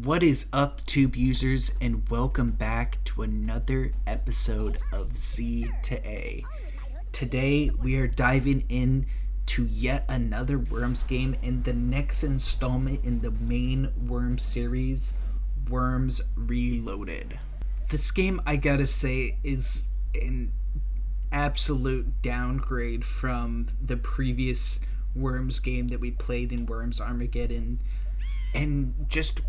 What is up, Tube users, and welcome back to another episode of Z to A. Today, we are diving in to yet another Worms game and the next installment in the main Worms series, Worms Reloaded. This game, I gotta say, is an absolute downgrade from the previous Worms game that we played in Worms Armageddon, and just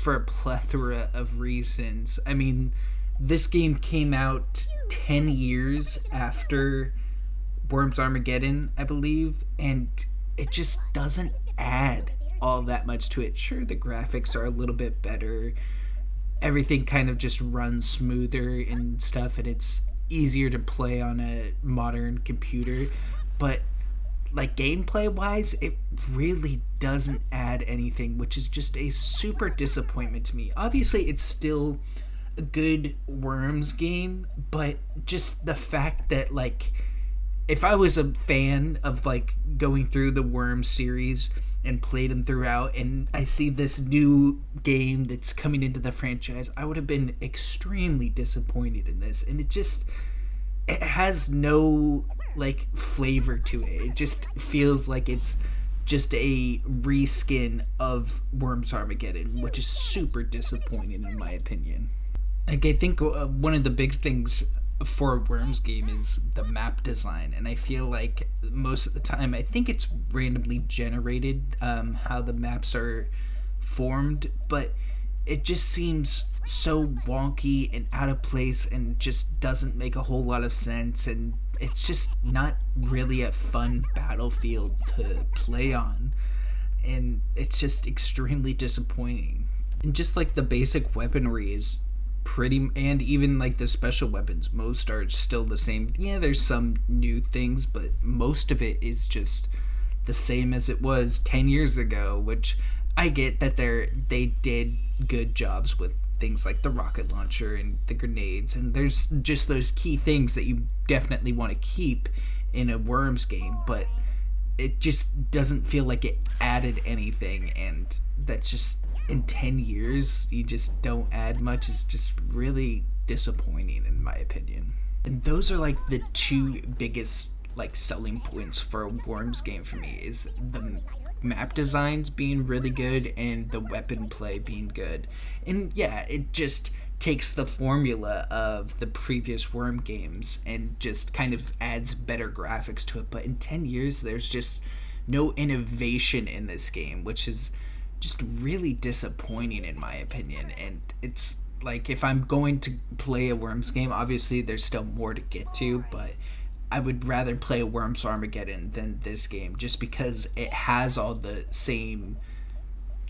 for a plethora of reasons. I mean, this game came out 10 years after Worms Armageddon, I believe, and it just doesn't add all that much to it. Sure, the graphics are a little bit better, everything kind of just runs smoother and stuff, and it's easier to play on a modern computer, but like gameplay wise, it really doesn't add anything, which is just a super disappointment to me. Obviously, it's still a good Worms game, but just the fact that, like, if I was a fan of like going through the Worms series and played them throughout, and I see this new game that's coming into the franchise, I would have been extremely disappointed in this. And it has no like flavor to it. It just feels like it's just a reskin of Worms Armageddon, which is super disappointing in my opinion. Like, I think one of the big things for a Worms game is the map design, and I feel like most of the time I think it's randomly generated, how the maps are formed, but it just seems so wonky and out of place and just doesn't make a whole lot of sense, and it's just not really a fun battlefield to play on, and it's just extremely disappointing. And just like the basic weaponry is pretty, and even like the special weapons, most are still the same. Yeah, there's some new things, but most of it is just the same as it was 10 years ago, which I get that they did good jobs with things like the rocket launcher and the grenades, and there's just those key things that you definitely want to keep in a Worms game, but it just doesn't feel like it added anything, and that's just, in 10 years you just don't add much. Is just really disappointing in my opinion. And those are like the two biggest like selling points for a Worms game for me, is the map designs being really good and the weapon play being good. And yeah, it just takes the formula of the previous Worm games and just kind of adds better graphics to it. But in 10 years, there's just no innovation in this game, which is just really disappointing in my opinion. And it's like, if I'm going to play a Worms game, obviously there's still more to get to, but I would rather play a Worms Armageddon than this game, just because it has all the same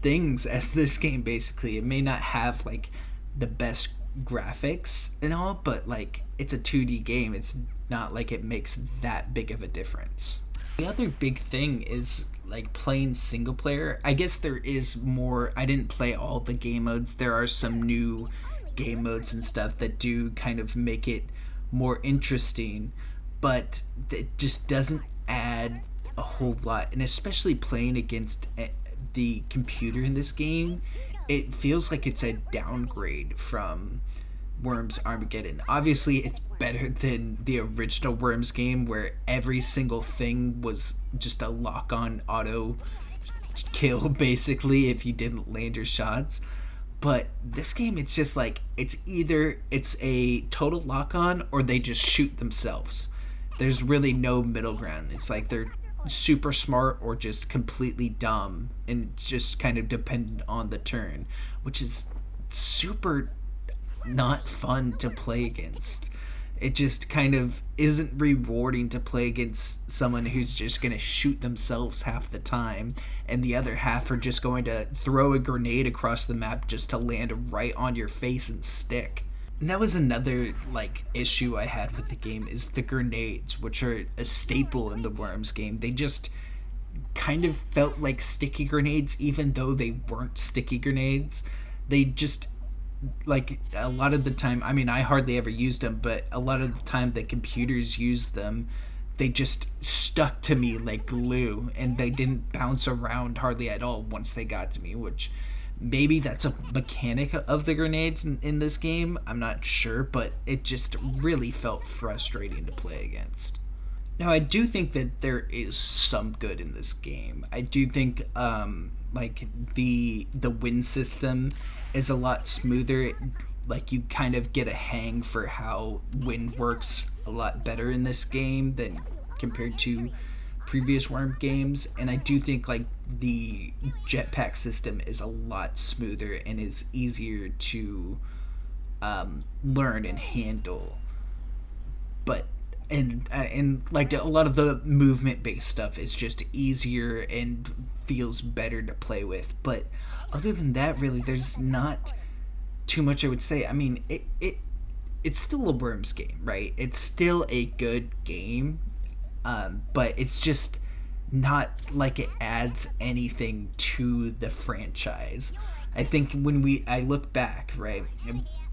things as this game basically. It may not have like the best graphics and all, but like, it's a 2D game. It's not like it makes that big of a difference. The other big thing is like playing single player. I guess there is more. I didn't play all the game modes. There are some new game modes and stuff that do kind of make it more interesting, but it just doesn't add a whole lot. And especially playing against the computer in this game, it feels like it's a downgrade from Worms Armageddon. Obviously, it's better than the original Worms game, where every single thing was just a lock-on auto kill, basically, if you didn't land your shots. But this game, it's just like, it's either it's a total lock-on or they just shoot themselves. There's really no middle ground. It's like they're super smart or just completely dumb, and it's just kind of dependent on the turn, which is super not fun to play against. It just kind of isn't rewarding to play against someone who's just going to shoot themselves half the time, and the other half are just going to throw a grenade across the map just to land right on your face and stick. And that was another like issue I had with the game, is the grenades, which are a staple in the Worms game. They just kind of felt like sticky grenades, even though they weren't sticky grenades. They just, like, a lot of the time, I mean, I hardly ever used them, but a lot of the time the computers used them, they just stuck to me like glue, and they didn't bounce around hardly at all once they got to me, which Maybe that's a mechanic of the grenades in this game. I'm not sure, but it just really felt frustrating to play against. Now, I do think that there is some good in this game. I do think like the win system is a lot smoother. Like you kind of get a hang for how win works a lot better in this game than compared to previous Worm games, and I do think like the jetpack system is a lot smoother and is easier to learn and handle. But and like a lot of the movement based stuff is just easier and feels better to play with. But other than that, really, there's not too much I would say. I mean, it's still a Worms game, right? It's still a good game, but it's just not like it adds anything to the franchise. I think when I look back, right,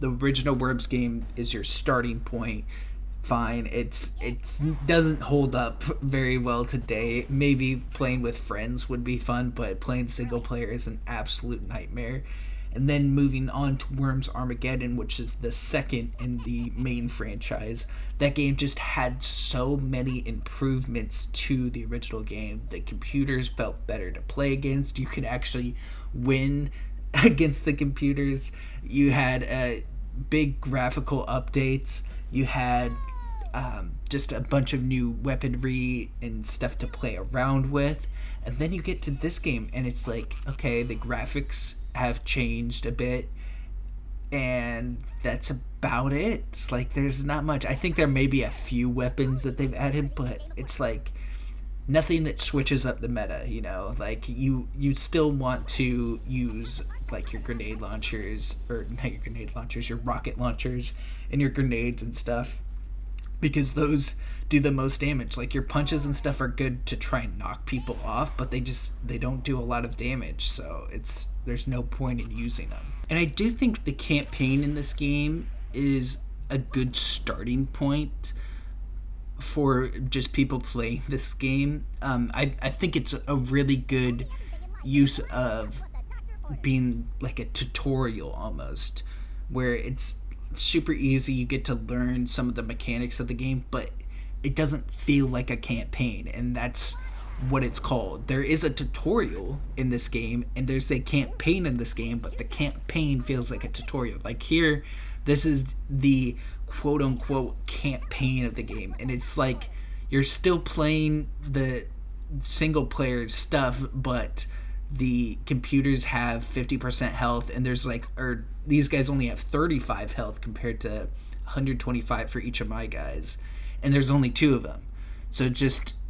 the original Worms game is your starting point. Fine, it's doesn't hold up very well today. Maybe playing with friends would be fun, but playing single player is an absolute nightmare. And then moving on to Worms Armageddon, which is the second in the main franchise. That game just had so many improvements to the original game. The computers felt better to play against. You could actually win against the computers. You had big graphical updates. You had just a bunch of new weaponry and stuff to play around with. And then you get to this game, and it's like, okay, the graphics have changed a bit, and that's about it. It's like there's not much. I think there may be a few weapons that they've added, but it's like nothing that switches up the meta, you know? Like you still want to use like your grenade launchers, or not your grenade launchers, your rocket launchers and your grenades and stuff, because those do the most damage. Like your punches and stuff are good to try and knock people off, but they don't do a lot of damage, so there's no point in using them. And I do think the campaign in this game is a good starting point for just people playing this game. I think it's a really good use of being like a tutorial almost, where it's super easy. You get to learn some of the mechanics of the game, but it doesn't feel like a campaign, and that's what it's called. There is a tutorial in this game, and there's a campaign in this game, but the campaign feels like a tutorial. Like here, this is the quote-unquote campaign of the game, and it's like you're still playing the single-player stuff, but the computers have 50% health, and there's like, or these guys only have 35 health compared to 125 for each of my guys, and there's only 2 of them. So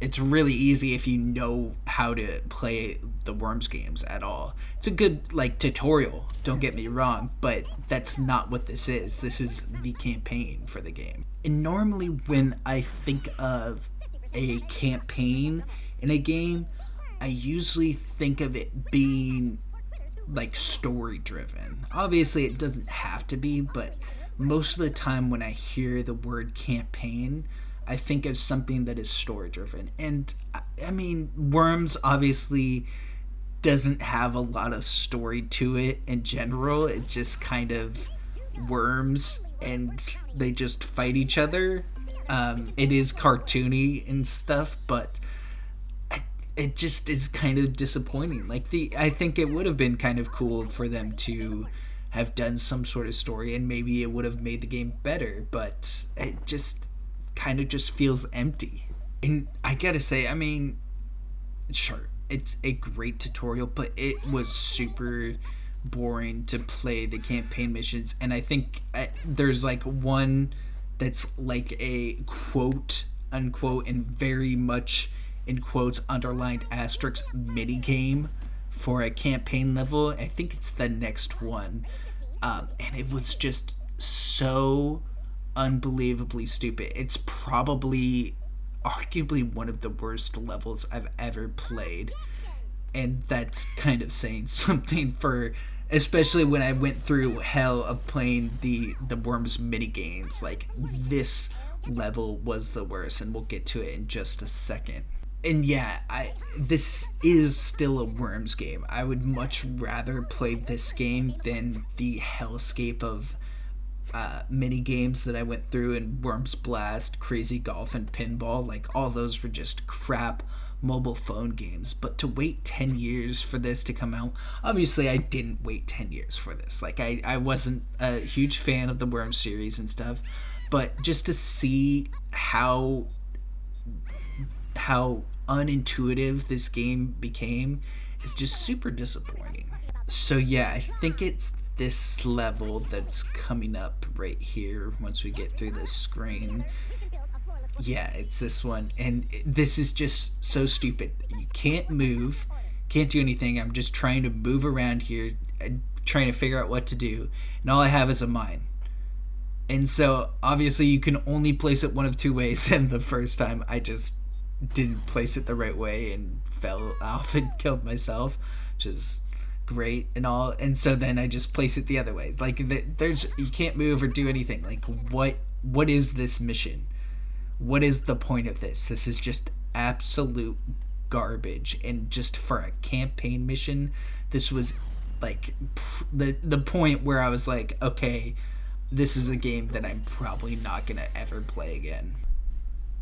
it's really easy if you know how to play the Worms games at all. It's a good like tutorial, don't get me wrong, but that's not what this is. This is the campaign for the game. And normally when I think of a campaign in a game, I usually think of it being like story driven. Obviously it doesn't have to be, but most of the time when I hear the word campaign, I think of something that is story driven. And I mean, Worms obviously doesn't have a lot of story to it in general. It's just kind of worms and they just fight each other. It is cartoony and stuff, but it just is kind of disappointing. Like I think it would have been kind of cool for them to have done some sort of story, and maybe it would have made the game better, but it just kind of just feels empty. And I gotta say, I mean, sure, it's a great tutorial, but it was super boring to play the campaign missions. And I think there's like one that's like a quote unquote and very much in quotes underlined asterisk mini game for a campaign level. I think it's the next one, and it was just so unbelievably stupid. It's probably arguably one of the worst levels I've ever played, and that's kind of saying something, for especially when I went through hell of playing the Worms mini games. Like this level was the worst, and we'll get to it in just a second. And yeah, this is still a Worms game. I would much rather play this game than the hellscape of mini games that I went through in Worms Blast, Crazy Golf, and Pinball. Like, all those were just crap mobile phone games. But to wait 10 years for this to come out, obviously I didn't wait 10 years for this. Like, I wasn't a huge fan of the Worms series and stuff, but just to see how unintuitive this game became is just super disappointing. So yeah, I think it's this level that's coming up right here once we get through this screen. Yeah, it's this one, and this is just so stupid. You can't move, can't do anything. I'm just trying to move around here, trying to figure out what to do, and all I have is a mine. And so obviously you can only place it one of two ways, and the first time I just didn't place it the right way and fell off and killed myself, which is great and all. And so then I just place it the other way. Like, there's, you can't move or do anything. Like, what is this mission? What is the point of this? This is just absolute garbage. And just for a campaign mission, this was like the point where I was like, okay, this is a game that I'm probably not gonna ever play again.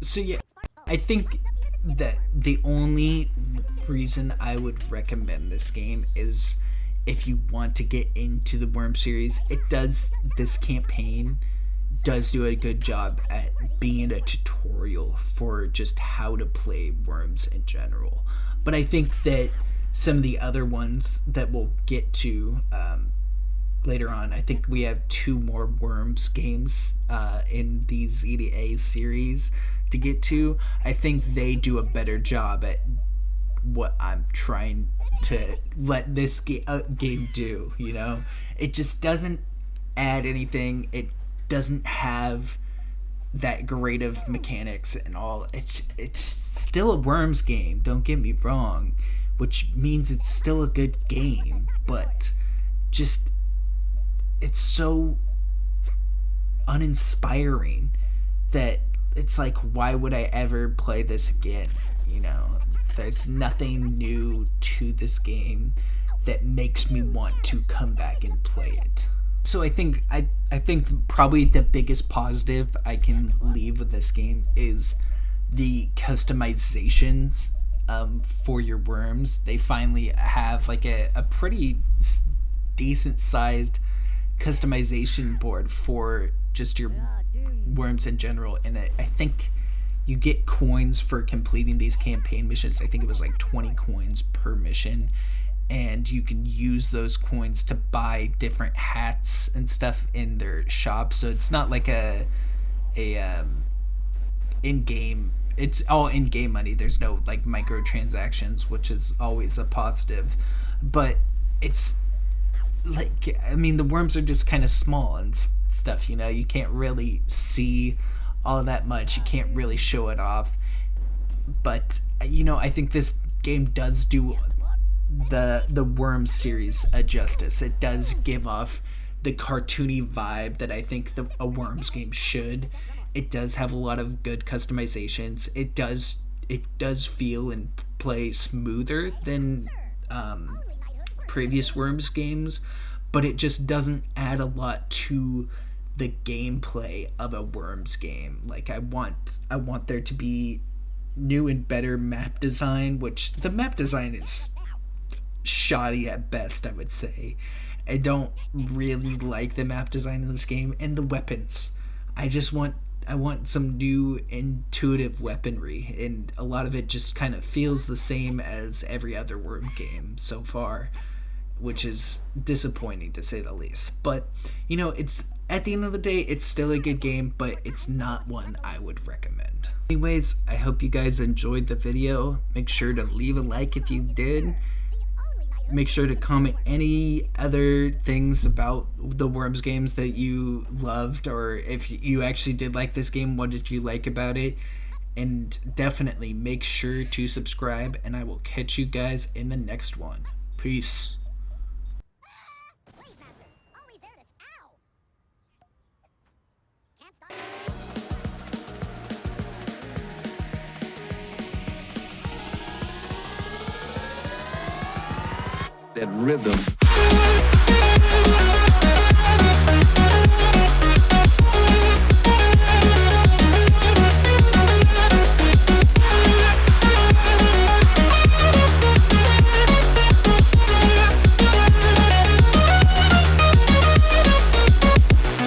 So yeah, I think that the only reason I would recommend this game is if you want to get into the Worm series. This campaign does do a good job at being a tutorial for just how to play Worms in general. But I think that some of the other ones that we'll get to later on, I think we have 2 more Worms games in the ZDA series to get to. I think they do a better job at what I'm trying to let this game do, you know? It just doesn't add anything. It doesn't have that great of mechanics and all. It's still a Worms game, don't get me wrong, which means it's still a good game, but just, it's so uninspiring that it's like, why would I ever play this again? You know, there's nothing new to this game that makes me want to come back and play it. So I think probably the biggest positive I can leave with this game is the customizations for your Worms. They finally have like a pretty decent sized customization board for just your Worms in general, and I think you get coins for completing these campaign missions. I think it was like 20 coins per mission, and you can use those coins to buy different hats and stuff in their shop. So it's not like a in-game, it's all in-game money. There's no like microtransactions, which is always a positive, but it's like, I mean, the Worms are just kind of small and stuff, you know, you can't really see all that much, you can't really show it off. But you know, I think this game does do the Worms series a justice. It does give off the cartoony vibe that I think a Worms game should. It does have a lot of good customizations. It does feel and play smoother than previous Worms games, but it just doesn't add a lot to the gameplay of a Worms game. Like, I want there to be new and better map design, which the map design is shoddy at best, I would say. I don't really like the map design in this game, and the weapons. I want some new intuitive weaponry, and a lot of it just kind of feels the same as every other Worm game so far, which is disappointing to say the least. But you know, it's, at the end of the day, it's still a good game, but it's not one I would recommend. Anyways, I hope you guys enjoyed the video. Make sure to leave a like if you did. Make sure to comment any other things about the Worms games that you loved, or if you actually did like this game, what did you like about it? And definitely make sure to subscribe, and I will catch you guys in the next one. Peace. that rhythm.